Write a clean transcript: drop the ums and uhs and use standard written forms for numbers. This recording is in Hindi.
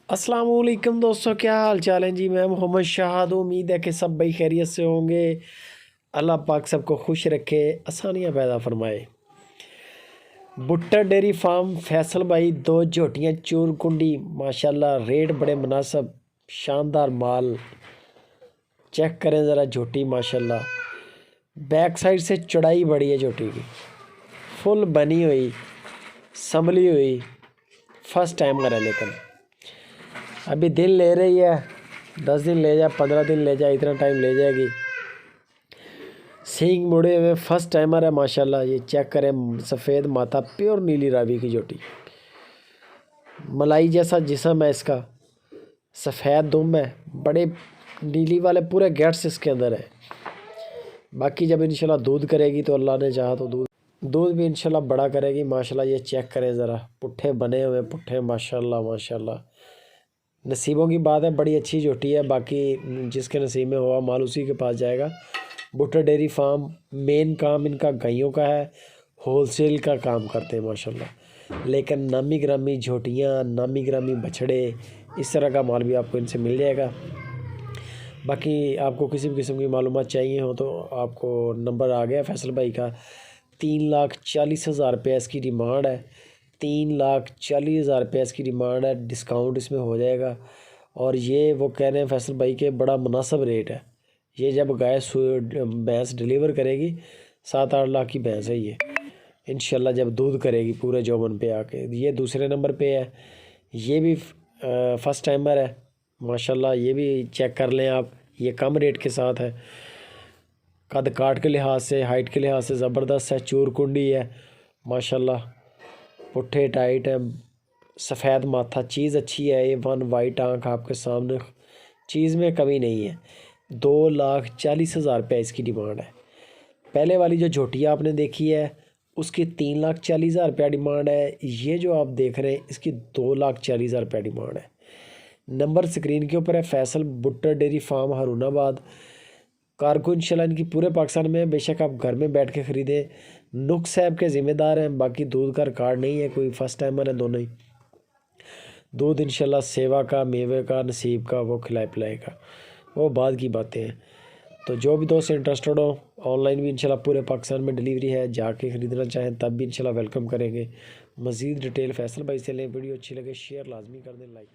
अस्सलाम वालेकुम दोस्तों, क्या हाल चाल है जी। मैं मोहम्मद शाहाद, उम्मीद है कि सब भाई खैरियत से होंगे। अल्लाह पाक सबको खुश रखे, आसानियाँ पैदा फरमाए। भुट्टा डेयरी फार्म फैसल भाई, दो झोटियाँ चूर कुंडी माशाल्लाह, रेट बड़े मुनासब, शानदार माल। चेक करें ज़रा झोटी माशाल्लाह, बैक साइड से चौड़ाई बड़ी है झोटी की, फुल बनी हुई, संभली हुई, फर्स्ट टाइम कर है। लेकिन अभी दिन ले रही है, 10 दिन ले जाए, 15 दिन ले जाए, इतना टाइम ले जाएगी। सींग मुड़े हुए, फर्स्ट टाइमर है माशाल्लाह। ये चेक करें, सफ़ेद माथा, प्योर नीली रावी की जोटी, मलाई जैसा जिस्म है इसका, सफ़ेद दुम है, बड़े नीली वाले पूरे गेट्स इसके अंदर है। बाकी जब इंशाल्लाह दूध करेगी तो अल्लाह ने चाहा तो दूध भी इंशाल्लाह बड़ा करेगी माशाल्लाह। ये चेक करें ज़रा, पुट्ठे बने हुए, पुट्ठे माशाल्लाह माशाल्लाह। नसीबों की बात है, बड़ी अच्छी झोटी है। बाकी जिसके नसीब में हुआ माल उसी के पास जाएगा। भुट्टा डेयरी फार्म, मेन काम इनका गायों का है, होलसेल का काम करते हैं माशाल्लाह। लेकिन नामी ग्रामी झोटियाँ, नामी ग्रामी बछड़े, इस तरह का माल भी आपको इनसे मिल जाएगा। बाकी आपको किसी भी किस्म की मालूमात चाहिए हो तो आपको नंबर आ गया फैसल भाई का। 3,40,000 रुपये इसकी डिमांड है, 3,40,000 रुपये इसकी डिमांड है। डिस्काउंट इसमें हो जाएगा। और ये वो कह रहे हैं फैसल भाई के बड़ा मुनासिब रेट है। ये जब गाय भैंस डिलीवर करेगी, 7-8 लाख की भैंस है ये इंशाल्लाह, जब दूध करेगी पूरे जौबन पे आके। ये दूसरे नंबर पे है, ये भी फर्स्ट टाइमर है माशाल्लाह। ये भी चेक कर लें आप, ये कम रेट के साथ है। कद काट के लिहाज से, हाइट के लिहाज से ज़बरदस्त है। चूर कुंडी है माशाल्लाह, पुट्ठे टाइट है, सफ़ेद माथा, चीज़ अच्छी है। ये 1 वाइट आँख आपके सामने, चीज़ में कमी नहीं है। 2,40,000 रुपये इसकी डिमांड है। पहले वाली जो झोटिया आपने देखी है उसकी 3,40,000 रुपया डिमांड है। ये जो आप देख रहे हैं इसकी 2,40,000 रुपया डिमांड है। नंबर स्क्रीन के ऊपर है। फैसल भुट्टा डेयरी फार्म, हारूनाबाद। कार्गो इंशाल्लाह इनकी पूरे पाकिस्तान में, बेशक आप घर में बैठ के ख़रीदें। नुक साहब के ज़िम्मेदार हैं। बाकी दूध का रिकॉर्ड नहीं है, कोई फर्स्ट टाइमर है दोनों ही। दूध इंशाल्लाह सेवा का, मेवे का, नसीब का वो खिलाए पिलाएगा, वो बाद की बातें हैं। तो जो भी दोस्त इंटरेस्टेड हो, ऑनलाइन भी इंशाल्लाह पूरे पाकिस्तान में डिलीवरी है, जाके ख़रीदना चाहें तब भी इंशाल्लाह वेलकम करेंगे। मज़ीद डिटेल फैसल भाई से लें। वीडियो अच्छी लगे शेयर लाजमी कर दें, लाइक।